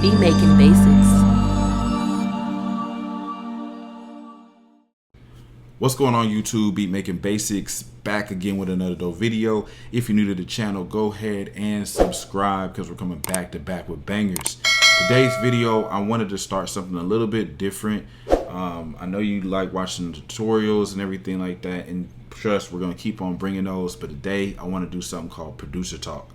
Beat Making Basics. What's going on YouTube? Beat Making Basics back again with another dope video. If you're new to the channel, go ahead and subscribe because we're coming back to back with bangers. Today's video, I wanted to start something a little bit different. I know you like watching the tutorials and everything like that, and trust we're going to keep on bringing those, but today I want to do something called producer talk.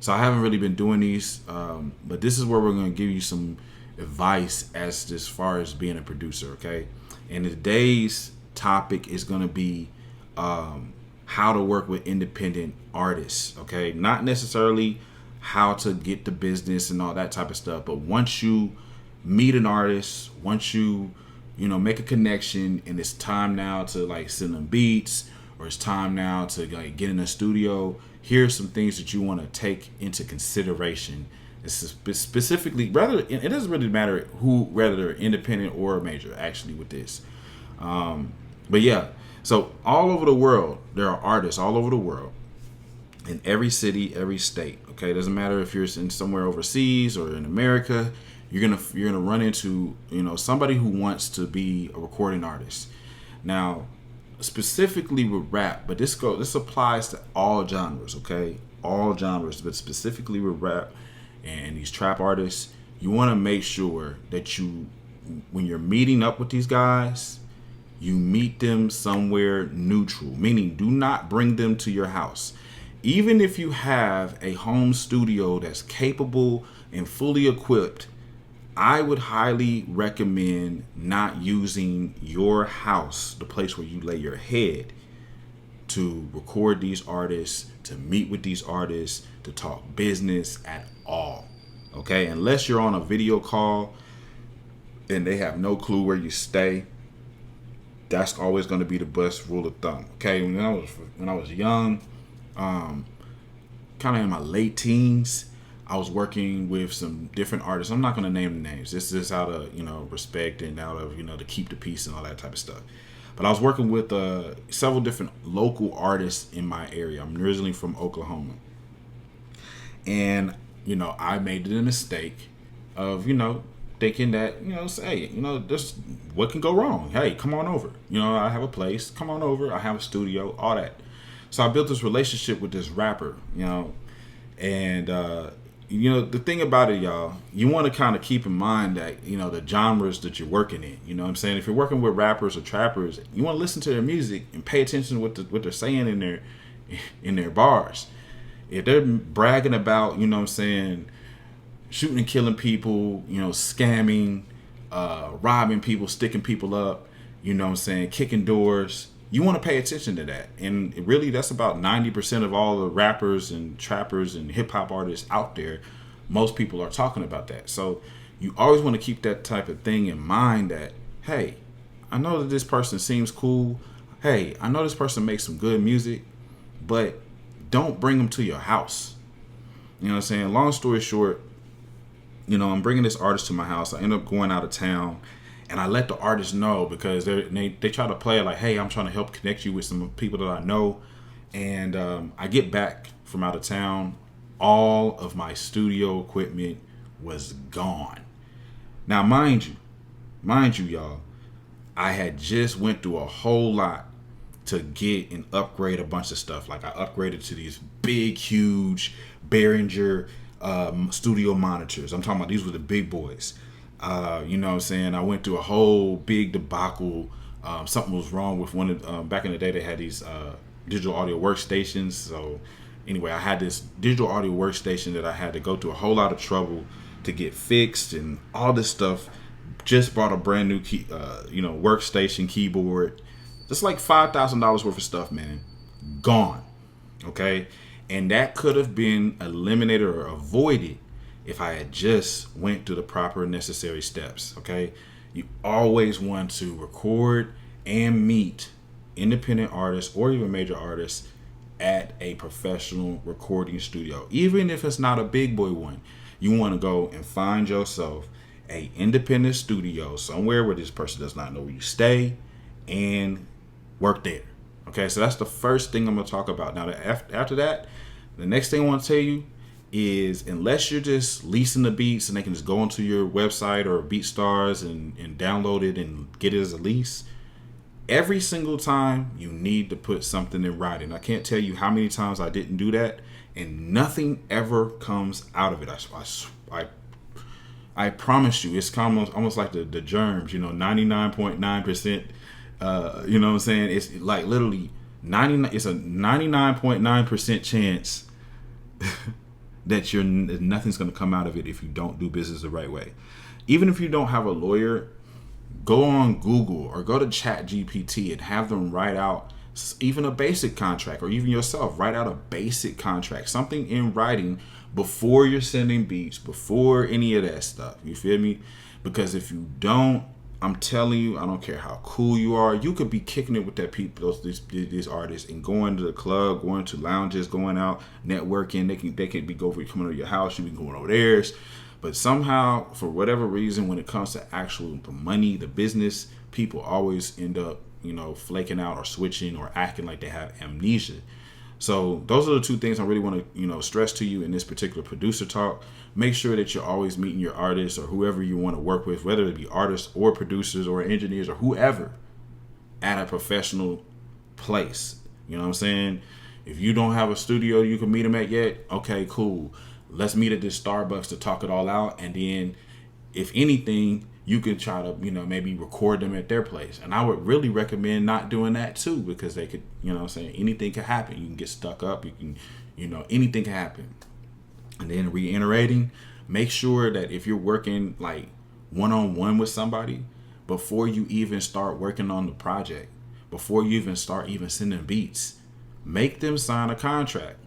So I haven't really been doing these, but this is where we're going to give you some advice as far as being a producer, okay? And today's topic is going to be how to work with independent artists, okay? Not necessarily how to get the business and all that type of stuff, but once you meet an artist, once you make a connection, and it's time now to like send them beats, or it's time now to like get in a studio, here's some things that you want to take into consideration. It's specifically, it doesn't really matter whether they're independent or a major actually with this. But yeah, so all over the world, there are artists all over the world, in every city, every state. Okay, it doesn't matter if you're in somewhere overseas or in America. You're gonna run into somebody who wants to be a recording artist. Now, specifically with rap, but this applies to all genres. Okay, all genres, but specifically with rap and these trap artists, you want to make sure that when you're meeting up with these guys, you meet them somewhere neutral, meaning do not bring them to your house. Even if you have a home studio that's capable and fully equipped, I would highly recommend not using your house, the place where you lay your head, to record these artists, to meet with these artists, to talk business at all. Okay, unless you're on a video call and they have no clue where you stay. That's always going to be the best rule of thumb. Okay, when I was young, kind of in my late teens, I was working with some different artists. I'm not going to name the names. This is out of respect and out of to keep the peace and all that type of stuff. But I was working with several different local artists in my area. I'm originally from Oklahoma, and I made the mistake of thinking that say this, what can go wrong? Hey, come on over. I have a place. Come on over. I have a studio. All that. So I built this relationship with this rapper. And the thing about it, y'all, you want to kind of keep in mind that the genres that you're working in. You know what I'm saying? If you're working with rappers or trappers, you want to listen to their music and pay attention to what they're saying in their bars. If they're bragging about shooting and killing people, scamming, robbing people, sticking people up, kicking doors, you want to pay attention to that. And really, that's about 90% of all the rappers and trappers and hip hop artists out there. Most people are talking about that. So you always want to keep that type of thing in mind, that, hey, I know that this person seems cool. Hey, I know this person makes some good music, but don't bring them to your house. You know what I'm saying? Long story short, I'm bringing this artist to my house. I end up going out of town, and I let the artist know, because they try to play it like, hey, I'm trying to help connect you with some people that I know. And I get back from out of town, all of my studio equipment was gone. Now, mind you, y'all, I had just went through a whole lot to get and upgrade a bunch of stuff. Like, I upgraded to these big, huge Behringer studio monitors. I'm talking about, these were the big boys. You know what I'm saying? I went through a whole big debacle. Something was wrong with one of back in the day, they had these digital audio workstations. So anyway, I had this digital audio workstation that I had to go through a whole lot of trouble to get fixed, and all this stuff. Just bought a brand new workstation, keyboard. Just like $5,000 worth of stuff, man. Gone. Okay? And that could have been eliminated or avoided if I had just went through the proper necessary steps. Okay? You always want to record and meet independent artists or even major artists at a professional recording studio. Even if it's not a big boy one, you want to go and find yourself a independent studio somewhere where this person does not know where you stay, and work there. Okay, so that's the first thing I'm going to talk about. Now, after that, the next thing I want to tell you is, unless you're just leasing the beats and they can just go onto your website or BeatStars and download it and get it as a lease, every single time you need to put something in writing. I can't tell you how many times I didn't do that, and nothing ever comes out of it. I promise you, it's almost like the germs, 99.9%. You know what I'm saying? It's like literally 99. It's a 99.9% chance that nothing's going to come out of it if you don't do business the right way. Even if you don't have a lawyer, go on Google or go to ChatGPT and have them write out even a basic contract, or even yourself write out a basic contract, something in writing before you're sending beats, before any of that stuff. You feel me? Because if you don't, I'm telling you, I don't care how cool you are, you could be kicking it with that people, these artists, and going to the club, going to lounges, going out, networking. They can be coming to your house, you be going over theirs. But somehow, for whatever reason, when it comes to the money, the business, people always end up, flaking out or switching or acting like they have amnesia. So those are the two things I really want to, stress to you in this particular producer talk. Make sure that you're always meeting your artists or whoever you want to work with, whether it be artists or producers or engineers or whoever, at a professional place. You know what I'm saying? If you don't have a studio you can meet them at yet, okay, cool. Let's meet at this Starbucks to talk it all out. And then if anything, you can try to, maybe record them at their place. And I would really recommend not doing that too, because they could, anything could happen. You can get stuck up. You can, anything can happen. And then reiterating, make sure that if you're working like one-on-one with somebody, before you even start working on the project, before you even start sending beats, make them sign a contract.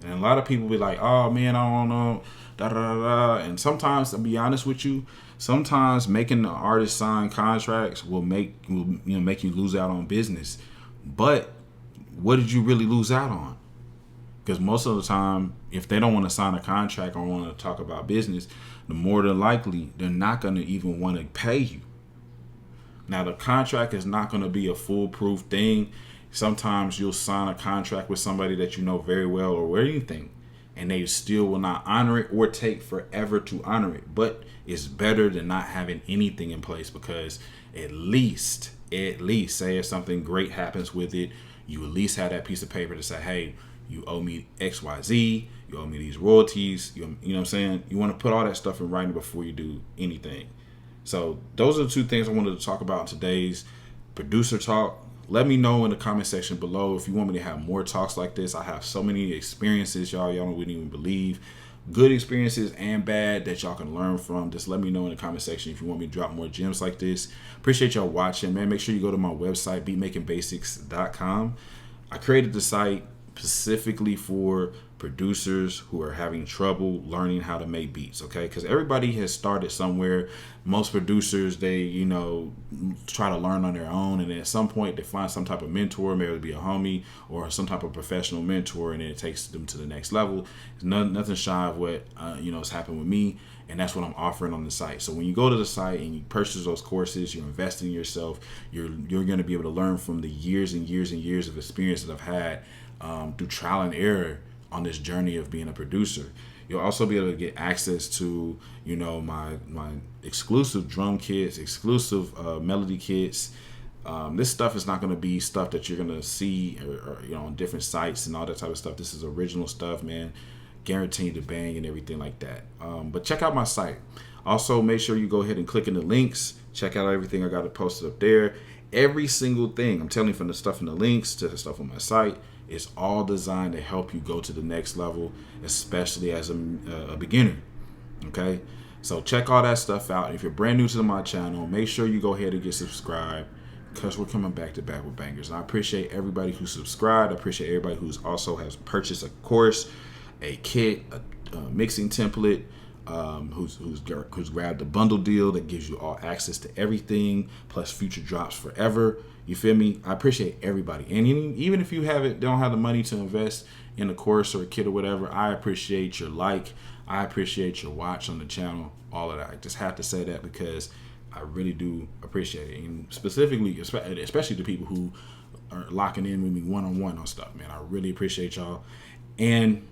And a lot of people be like, oh man, I don't know, da da da da. And sometimes, to be honest with you, sometimes making the artist sign contracts will make you lose out on business. But what did you really lose out on? Because most of the time, if they don't want to sign a contract or want to talk about business, the more than likely they're not going to even want to pay you. Now, the contract is not going to be a foolproof thing. Sometimes you'll sign a contract with somebody that you know very well or anything, and they still will not honor it or take forever to honor it. But it's better than not having anything in place, because at least say if something great happens with it, you at least have that piece of paper to say, hey, you owe me XYZ, you owe me these royalties, you know what I'm saying? You want to put all that stuff in writing before you do anything. So those are the two things I wanted to talk about in today's producer talk. Let me know in the comment section below if you want me to have more talks like this. I have so many experiences, y'all wouldn't even believe. Good experiences and bad that y'all can learn from. Just let me know in the comment section if you want me to drop more gems like this. Appreciate y'all watching, man. Make sure you go to my website, beatmakingbasics.com. I created the site specifically for producers who are having trouble learning how to make beats, okay? Because everybody has started somewhere. Most producers, they, try to learn on their own, and then at some point they find some type of mentor, maybe it be a homie or some type of professional mentor, and then it takes them to the next level. It's nothing shy of what, has happened with me, and that's what I'm offering on the site. So when you go to the site and you purchase those courses, you're investing in yourself, you're going to be able to learn from the years and years and years of experience that I've had through trial and error on this journey of being a producer. You'll also be able to get access to, my exclusive drum kits, exclusive melody kits. This stuff is not going to be stuff that you're going to see or on different sites and all that type of stuff. This is original stuff, man. Guaranteed to bang and everything like that. But check out my site. Also, make sure you go ahead and click in the links. Check out everything I got it posted up there. Every single thing, I'm telling you, from the stuff in the links to the stuff on my site, it's all designed to help you go to the next level, especially as a beginner. Okay, so check all that stuff out. If you're brand new to my channel, make sure you go ahead and get subscribed, because we're coming back to back with bangers. And I appreciate everybody who subscribed. I appreciate everybody who's also has purchased a course, a kit, a mixing template, who's grabbed a bundle deal that gives you all access to everything, plus future drops forever. You feel me? I appreciate everybody. And even if you don't have the money to invest in a course or a kit or whatever, I appreciate your like. I appreciate your watch on the channel, all of that. I just have to say that because I really do appreciate it. And specifically, especially the people who are locking in with me one-on-one on stuff, man. I really appreciate y'all. And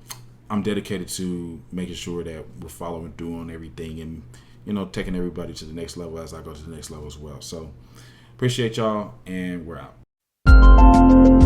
I'm dedicated to making sure that we're following through on everything and, you know, taking everybody to the next level as I go to the next level as well. So appreciate y'all, and we're out.